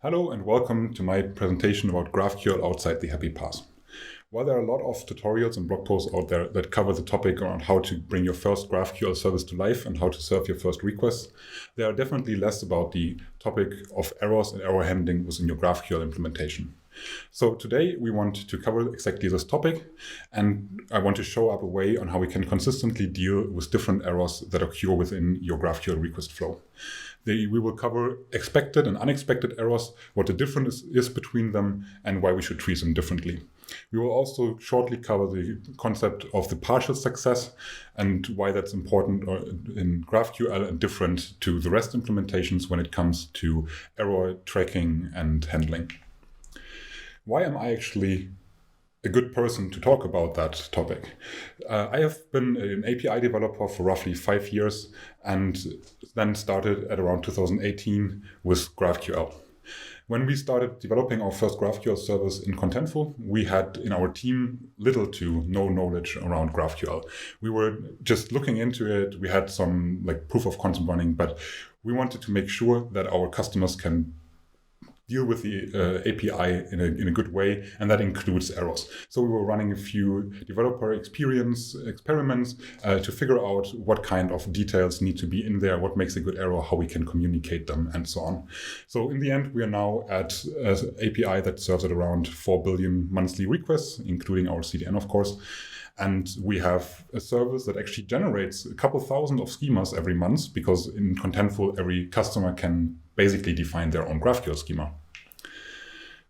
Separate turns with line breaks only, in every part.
Hello and welcome to my presentation about GraphQL outside the happy path. While there are a lot of tutorials and blog posts out there that cover the topic around how to bring your first GraphQL service to life and how to serve your first requests, there are definitely less about the topic of errors and error handling within your GraphQL implementation. So today we want to cover exactly this topic, and I want to show up a way on how we can consistently deal with different errors that occur within your GraphQL request flow. We will cover expected and unexpected errors, what the difference is between them, and why we should treat them differently. We will also shortly cover the concept of the partial success and why that's important in GraphQL and different to the REST implementations when it comes to error tracking and handling. Why am I actually a good person to talk about that topic? I have been an API developer for roughly 5 years and then started at around 2018 with GraphQL. When we started developing our first GraphQL service in Contentful, we had in our team little to no knowledge around GraphQL. We were just looking into it. We had some proof of concept running, but we wanted to make sure that our customers can deal with the API in a good way, and that includes errors. So we were running a few developer experience experiments to figure out what kind of details need to be in there, what makes a good error, how we can communicate them, and so on. So in the end, we are now at an API that serves at around 4 billion monthly requests, including our CDN, of course. And we have a service that actually generates a couple thousand of schemas every month, because in Contentful, every customer can basically define their own GraphQL schema.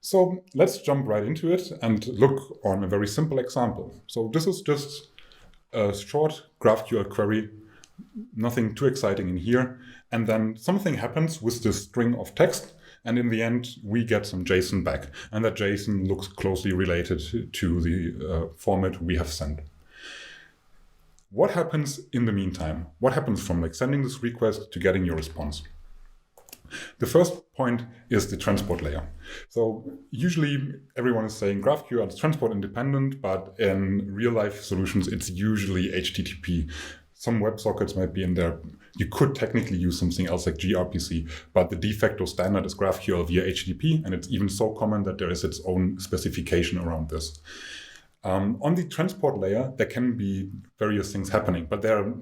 So let's jump right into it and look on a very simple example. So this is just a short GraphQL query, nothing too exciting in here. And then something happens with this string of text. And in the end, we get some JSON back. And that JSON looks closely related to the format we have sent. What happens in the meantime? What happens from sending this request to getting your response? The first point is the transport layer. So usually everyone is saying GraphQL is transport independent, but in real life solutions, it's usually HTTP. Some WebSockets might be in there. You could technically use something else like gRPC, but the de facto standard is GraphQL via HTTP, and it's even so common that there is its own specification around this. On the transport layer, there can be various things happening, but they're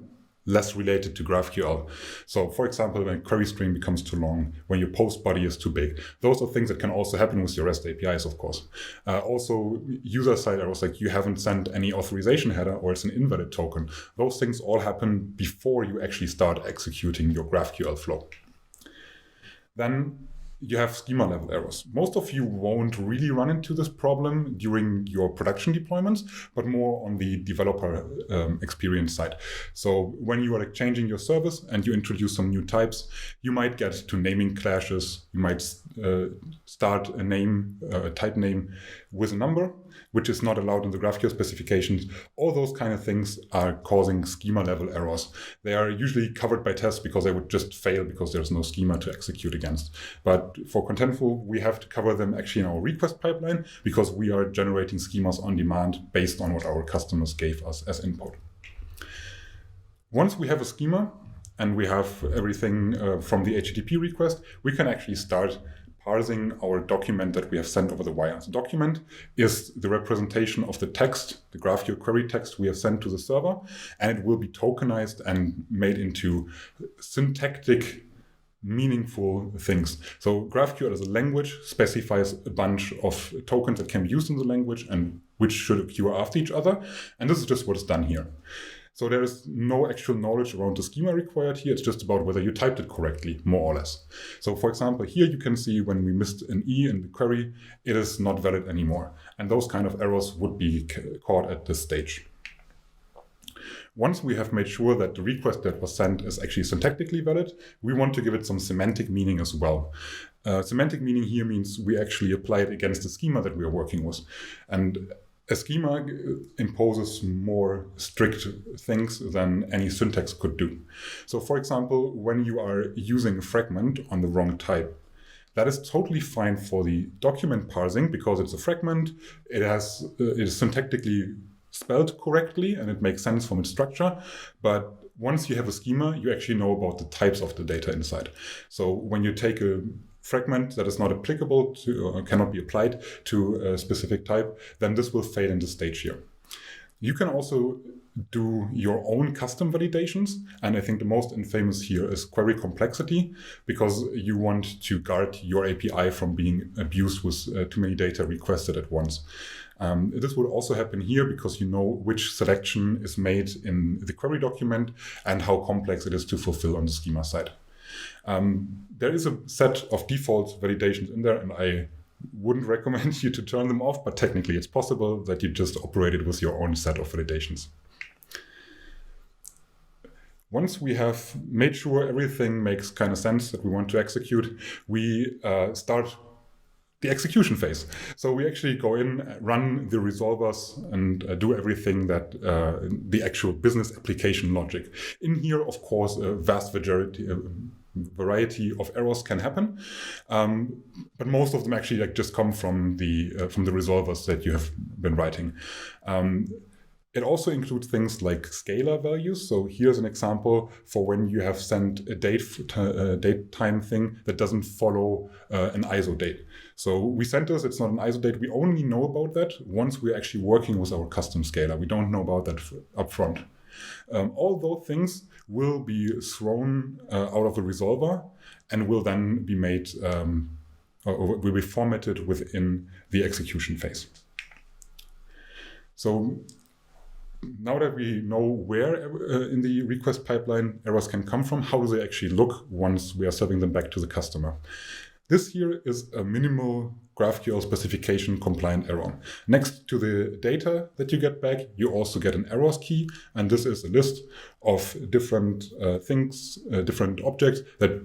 less related to GraphQL. So for example, when a query string becomes too long, when your post body is too big, those are things that can also happen with your REST APIs, of course. Also, user-side errors, like you haven't sent any authorization header or it's an invalid token. Those things all happen before you actually start executing your GraphQL flow. Then you have schema level errors. Most of you won't really run into this problem during your production deployments, but more on the developer experience side. So when you are changing your service and you introduce some new types, you might get to naming clashes. You might start a type name with a number, which is not allowed in the GraphQL specifications. All those kind of things are causing schema level errors. They are usually covered by tests because they would just fail because there's no schema to execute against. But for Contentful, we have to cover them actually in our request pipeline because we are generating schemas on demand based on what our customers gave us as input. Once we have a schema and we have everything from the HTTP request, we can actually start parsing our document that we have sent over the wire. The document is the representation of the text, the GraphQL query text we have sent to the server, and it will be tokenized and made into syntactic, meaningful things. So GraphQL as a language specifies a bunch of tokens that can be used in the language and which should occur after each other. And this is just what is done here. So there is no actual knowledge around the schema required here. It's just about whether you typed it correctly, more or less. So for example, here you can see when we missed an E in the query, it is not valid anymore. And those kind of errors would be caught at this stage. Once we have made sure that the request that was sent is actually syntactically valid, we want to give it some semantic meaning as well. Semantic meaning here means we actually apply it against the schema that we are working with. And a schema imposes more strict things than any syntax could do. So for example, when you are using a fragment on the wrong type, that is totally fine for the document parsing because it's a fragment, it is syntactically spelled correctly and it makes sense from its structure. But once you have a schema, you actually know about the types of the data inside. So when you take a fragment that is not applicable to, or cannot be applied to a specific type, then this will fail in this stage here. You can also do your own custom validations. And I think the most infamous here is query complexity, because you want to guard your API from being abused with too many data requested at once. This will also happen here because you know which selection is made in the query document and how complex it is to fulfill on the schema side. There is a set of default validations in there, and I wouldn't recommend you to turn them off, but technically it's possible that you just operate it with your own set of validations. Once we have made sure everything makes kind of sense that we want to execute, we start the execution phase. So we actually go in, run the resolvers, and do everything that the actual business application logic. In here, of course, a vast variety of errors can happen, but most of them actually just come from the resolvers that you have been writing. It also includes things like scalar values. So here's an example for when you have sent a date time thing that doesn't follow an ISO date. So we sent this, it's not an ISO date. We only know about that once we're actually working with our custom scalar. We don't know about that up front. All those things will be thrown out of the resolver and will then be made, or will be formatted within the execution phase. So now that we know where in the request pipeline errors can come from, how do they actually look once we are serving them back to the customer? This here is a minimal GraphQL specification compliant error. Next to the data that you get back, you also get an errors key, and this is a list of different things, different objects that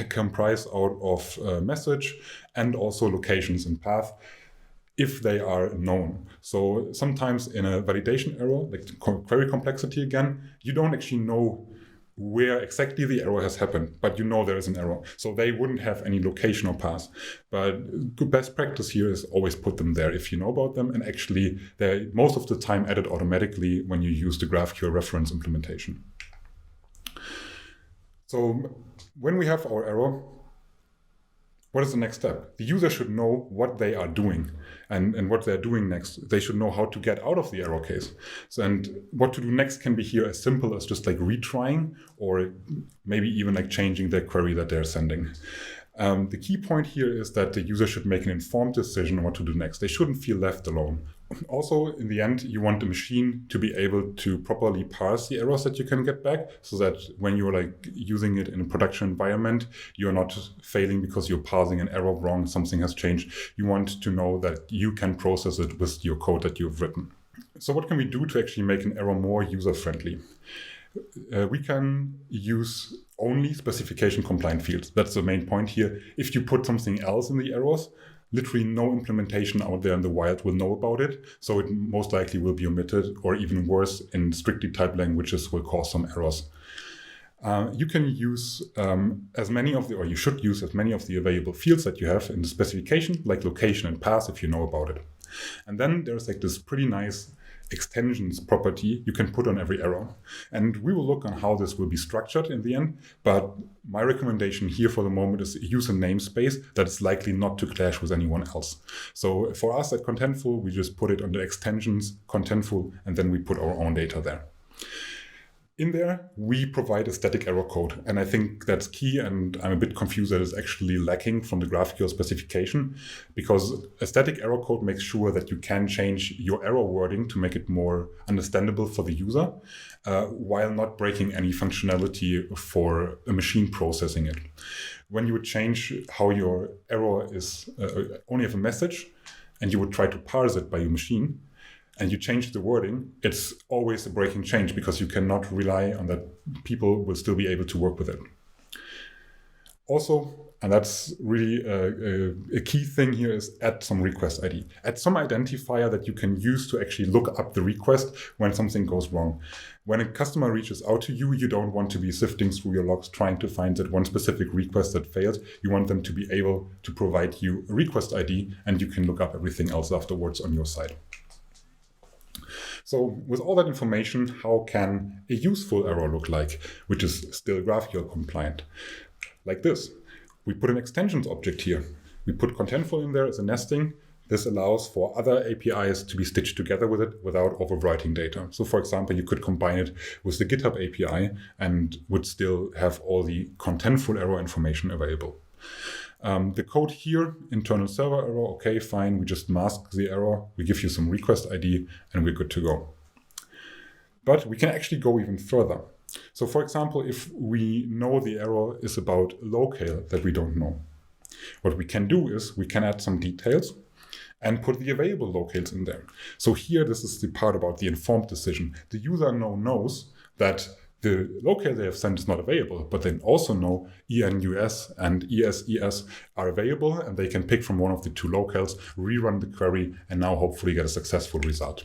comprise out of message and also locations and path, if they are known. So sometimes in a validation error, like query complexity again, you don't actually know where exactly the error has happened, but you know there is an error. So they wouldn't have any location or path. But good best practice here is always put them there if you know about them, and actually they're most of the time added automatically when you use the GraphQL reference implementation. So when we have our error, what is the next step? The user should know what they are doing and what they're doing next. They should know how to get out of the error case. So, and what to do next can be here as simple as just like retrying, or maybe even like changing the query that they're sending. The key point here is that the user should make an informed decision on what to do next. They shouldn't feel left alone. Also, in the end, you want the machine to be able to properly parse the errors that you can get back, so that when you're like using it in a production environment, you're not failing because you're parsing an error wrong, something has changed. You want to know that you can process it with your code that you've written. So what can we do to actually make an error more user-friendly? We can use only specification compliant fields. That's the main point here. If you put something else in the errors, literally no implementation out there in the wild will know about it. So it most likely will be omitted, or even worse, in strictly typed languages will cause some errors. You can use you should use as many of the available fields that you have in the specification, like location and path, if you know about it. And then there's like this pretty nice extensions property you can put on every error. And we will look on how this will be structured in the end, but my recommendation here for the moment is use a namespace that is likely not to clash with anyone else. So for us at Contentful, we just put it under extensions, Contentful, and then we put our own data there. In there, we provide a static error code, and I think that's key, and I'm a bit confused that it's actually lacking from the GraphQL specification, because a static error code makes sure that you can change your error wording to make it more understandable for the user, while not breaking any functionality for a machine processing it. When you would change how your error is only have a message, and you would try to parse it by your machine, and you change the wording, it's always a breaking change because you cannot rely on that people will still be able to work with it. Also, and that's really a key thing here, is add some request ID. Add some identifier that you can use to actually look up the request when something goes wrong. When a customer reaches out to you, you don't want to be sifting through your logs trying to find that one specific request that failed. You want them to be able to provide you a request ID, and you can look up everything else afterwards on your side. So with all that information, how can a useful error look like, which is still GraphQL compliant? Like this. We put an extensions object here. We put Contentful in there as a nesting. This allows for other APIs to be stitched together with it without overwriting data. So for example, you could combine it with the GitHub API and would still have all the Contentful error information available. The code here, internal server error, okay, fine. We just mask the error. We give you some request ID and we're good to go. But we can actually go even further. So for example, if we know the error is about locale that we don't know, what we can do is we can add some details and put the available locales in there. So here, this is the part about the informed decision. The user now knows that the locale they have sent is not available, but they also know ENUS and ESES are available, and they can pick from one of the two locales, rerun the query, and now hopefully get a successful result.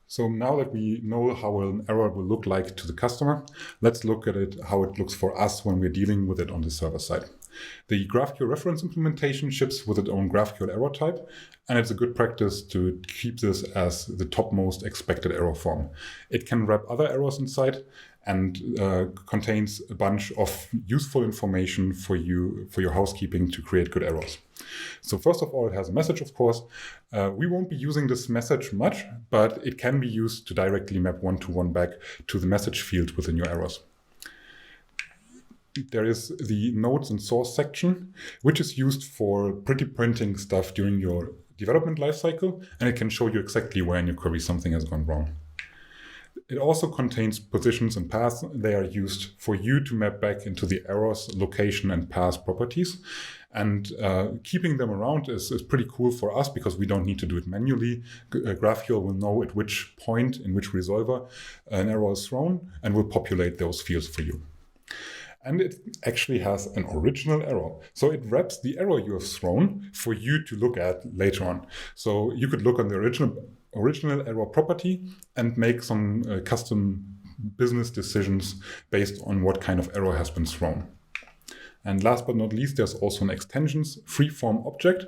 So now that we know how an error will look like to the customer, let's look at it, how it looks for us when we're dealing with it on the server side. The GraphQL reference implementation ships with its own GraphQL error type, and it's a good practice to keep this as the topmost expected error form. It can wrap other errors inside and contains a bunch of useful information for your housekeeping to create good errors. So first of all, it has a message, of course. We won't be using this message much, but it can be used to directly map one-to-one back to the message field within your errors. There is the notes and source section, which is used for pretty printing stuff during your development lifecycle, and it can show you exactly where in your query something has gone wrong. It also contains positions and paths. They are used for you to map back into the errors, location, and path properties. And keeping them around is pretty cool for us because we don't need to do it manually. GraphQL will know at which point in which resolver an error is thrown and will populate those fields for you. And it actually has an original error. So it wraps the error you have thrown for you to look at later on. So you could look on the original error property and make some custom business decisions based on what kind of error has been thrown. And last but not least, there's also an extensions freeform object.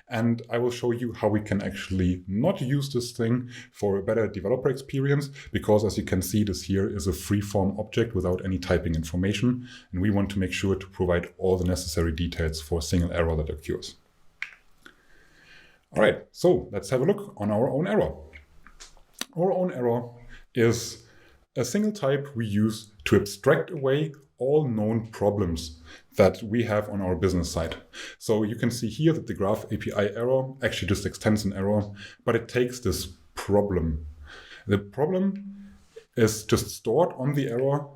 And I will show you how we can actually not use this thing for a better developer experience, because as you can see, this here is a freeform object without any typing information. And we want to make sure to provide all the necessary details for a single error that occurs. All right, so let's have a look on our own error. Our own error is a single type we use to abstract away all known problems that we have on our business side. So you can see here that the Graph API error actually just extends an error, but it takes this problem. The problem is just stored on the error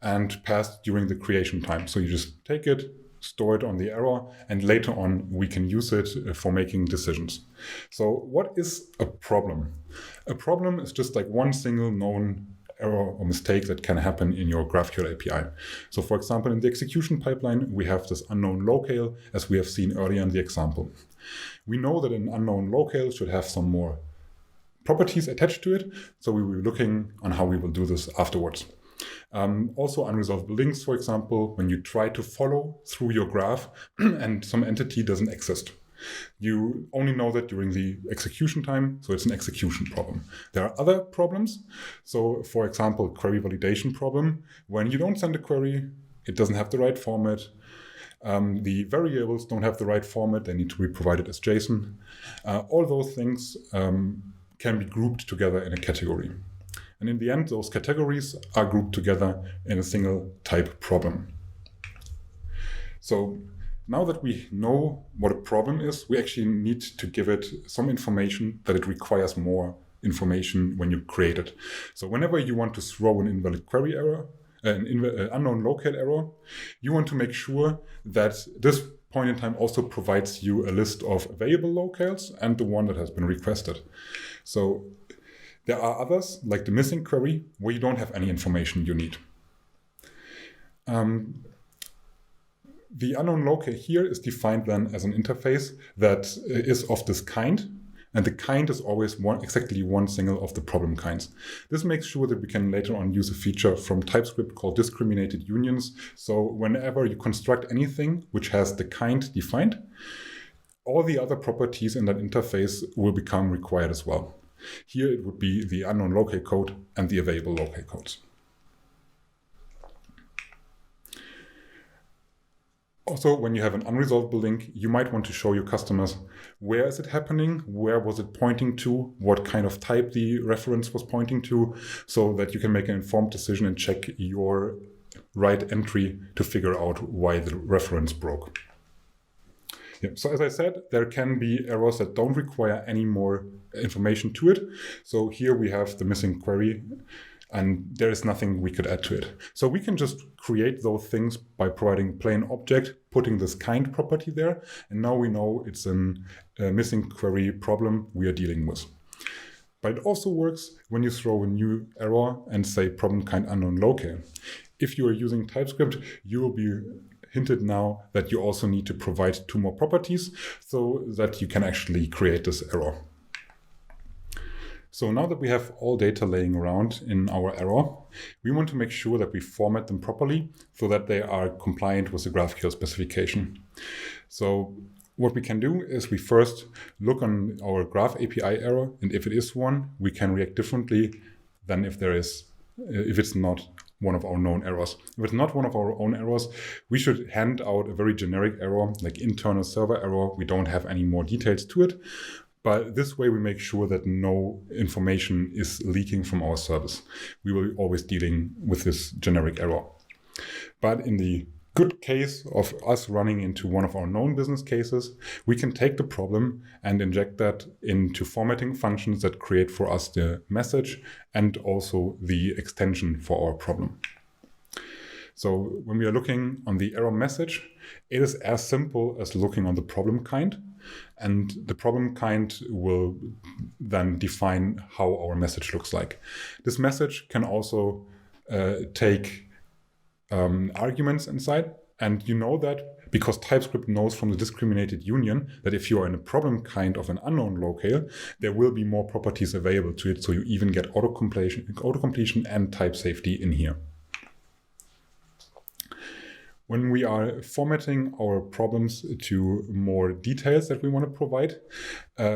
and passed during the creation time. So you just take it, store it on the error, and later on we can use it for making decisions. So what is a problem? A problem is just like one single known error or mistake that can happen in your GraphQL API. So for example, in the execution pipeline, we have this unknown locale, as we have seen earlier in the example. We know that an unknown locale should have some more properties attached to it. So we will be looking on how we will do this afterwards. Also unresolvable links, for example, when you try to follow through your graph and some entity doesn't exist. You only know that during the execution time, so it's an execution problem. There are other problems. So for example, query validation problem. When you don't send a query, it doesn't have the right format. The variables don't have the right format. They need to be provided as JSON. All those things can be grouped together in a category. And in the end, those categories are grouped together in a single type problem. So now that we know what a problem is, we actually need to give it some information that it requires more information when you create it. So whenever you want to throw an invalid query error, an unknown locale error, you want to make sure that this point in time also provides you a list of available locales and the one that has been requested. So there are others, like the missing query, where you don't have any information you need. The unknown locale here is defined then as an interface that is of this kind, and the kind is always exactly one single of the problem kinds. This makes sure that we can later on use a feature from TypeScript called discriminated unions. So whenever you construct anything which has the kind defined, all the other properties in that interface will become required as well. Here it would be the unknown locale code and the available locale codes. Also, when you have an unresolved link, you might want to show your customers where is it happening, where was it pointing to, what kind of type the reference was pointing to, so that you can make an informed decision and check your right entry to figure out why the reference broke. Yeah. So as I said, there can be errors that don't require any more information to it. So here we have the missing query, and there is nothing we could add to it. So we can just create those things by providing plain object, putting this kind property there, and now we know it's a missing query problem we are dealing with. But it also works when you throw a new error and say problem kind unknown locale. If you are using TypeScript, you will be hinted now that you also need to provide 2 more properties so that you can actually create this error. So now that we have all data laying around in our error, we want to make sure that we format them properly so that they are compliant with the GraphQL specification. So what we can do is we first look on our Graph API error, and if it is one, we can react differently than if it's not one of our known errors. If it's not one of our own errors, we should hand out a very generic error, like internal server error. We don't have any more details to it. But this way we make sure that no information is leaking from our service. We will be always dealing with this generic error. But in the good case of us running into one of our known business cases, we can take the problem and inject that into formatting functions that create for us the message and also the extension for our problem. So when we are looking on the error message, it is as simple as looking on the problem kind. And the problem kind will then define how our message looks like. This message can also take arguments inside. And you know that because TypeScript knows from the discriminated union that if you are in a problem kind of an unknown locale, there will be more properties available to it. So you even get auto-completion and type safety in here. When we are formatting our problems to more details that we want to provide,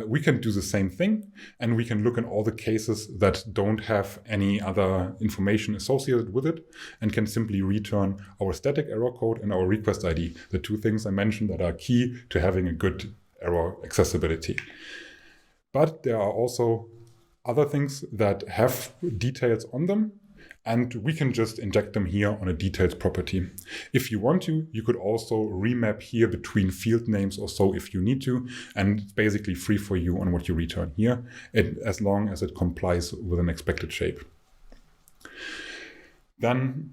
we can do the same thing, and we can look in all the cases that don't have any other information associated with it and can simply return our static error code and our request ID, the 2 things I mentioned that are key to having a good error accessibility. But there are also other things that have details on them, and we can just inject them here on a details property. If you want to, you could also remap here between field names or so if you need to, and it's basically free for you on what you return here, as long as it complies with an expected shape. Then,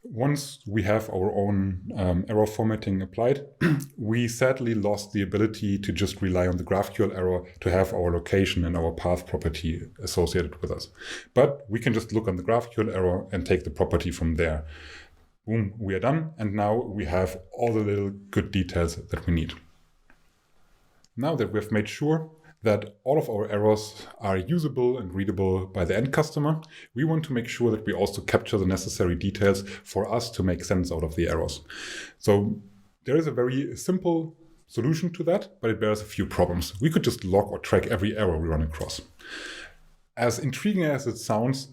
once we have our own error formatting applied, we sadly lost the ability to just rely on the GraphQL error to have our location and our path property associated with us. But we can just look on the GraphQL error and take the property from there. Boom, we are done. And now we have all the little good details that we need. Now that we've made sure that all of our errors are usable and readable by the end customer, we want to make sure that we also capture the necessary details for us to make sense out of the errors. So there is a very simple solution to that, but it bears a few problems. We could just log or track every error we run across. As intriguing as it sounds,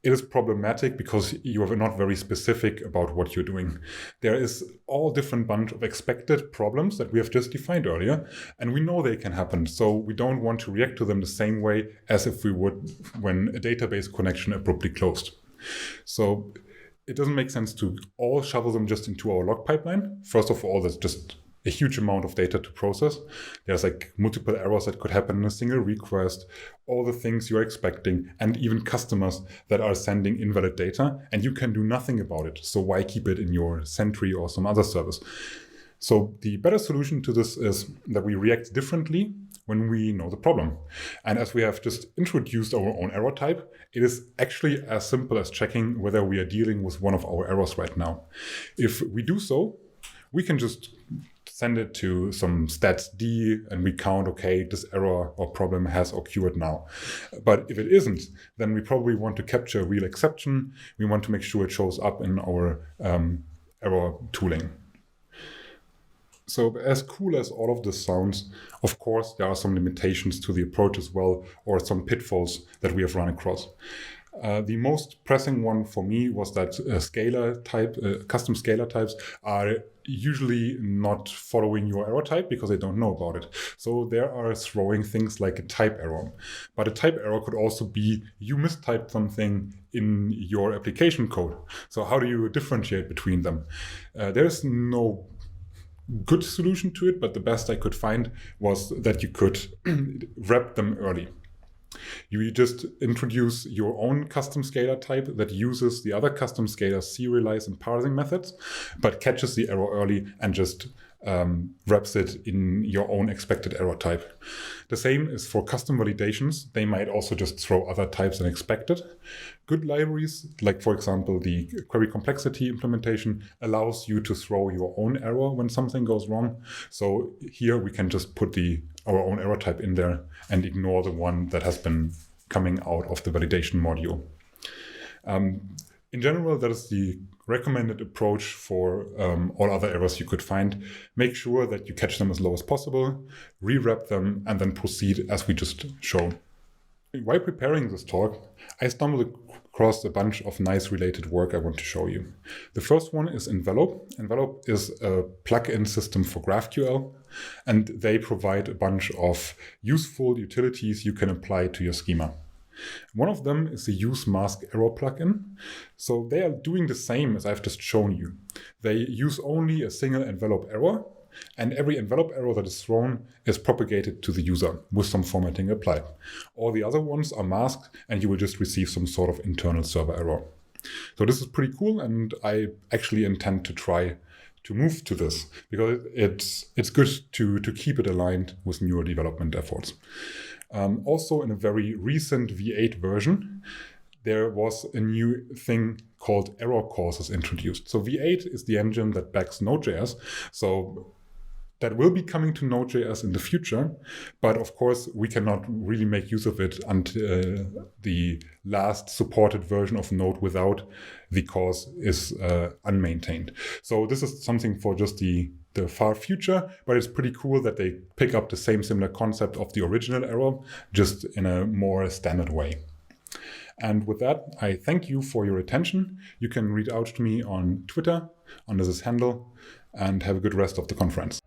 it is problematic because you are not very specific about what you're doing. There is all different bunch of expected problems that we have just defined earlier, and we know they can happen. So we don't want to react to them the same way as if we would when a database connection abruptly closed. So it doesn't make sense to all shovel them just into our log pipeline. First of all, that's just a huge amount of data to process. There's like multiple errors that could happen in a single request, all the things you're expecting, and even customers that are sending invalid data, and you can do nothing about it. So why keep it in your Sentry or some other service? So the better solution to this is that we react differently when we know the problem. And as we have just introduced our own error type, it is actually as simple as checking whether we are dealing with one of our errors right now. If we do so, we can just send it to some stats D and we count, okay, this error or problem has occurred now. But if it isn't, then we probably want to capture a real exception. We want to make sure it shows up in our error tooling. So as cool as all of this sounds, of course, there are some limitations to the approach as well, or some pitfalls that we have run across. The most pressing one for me was that custom scalar types are usually not following your error type because they don't know about it. So there are throwing things like a type error. But a type error could also be you mistyped something in your application code. So how do you differentiate between them? There's no good solution to it, but the best I could find was that you could wrap them early. You just introduce your own custom scalar type that uses the other custom scalar serialize and parsing methods, but catches the error early and just wraps it in your own expected error type. The same is for custom validations. They might also just throw other types than expected. Good libraries, like for example, the query complexity implementation, allows you to throw your own error when something goes wrong. So here we can just put our own error type in there and ignore the one that has been coming out of the validation module. In general, that is the recommended approach for all other errors you could find. Make sure that you catch them as low as possible, rewrap them, and then proceed as we just showed. While preparing this talk, I stumbled across a bunch of nice related work I want to show you. The first one is Envelope. Envelope is a plugin system for GraphQL, and they provide a bunch of useful utilities you can apply to your schema. One of them is the use mask error plugin. So they are doing the same as I've just shown you. They use only a single envelope error, and every envelope error that is thrown is propagated to the user with some formatting applied. All the other ones are masked, and you will just receive some sort of internal server error. So this is pretty cool, and I actually intend to try to move to this because it's good to keep it aligned with newer development efforts. Also, in a very recent V8 version, there was a new thing called error causes introduced. So V8 is the engine that backs Node.js. So that will be coming to Node.js in the future. But of course, we cannot really make use of it until the last supported version of Node without the cause is unmaintained. So this is something for just the far future, but it's pretty cool that they pick up the similar concept of the original error, just in a more standard way. And with that, I thank you for your attention. You can reach out to me on Twitter under this handle, and have a good rest of the conference.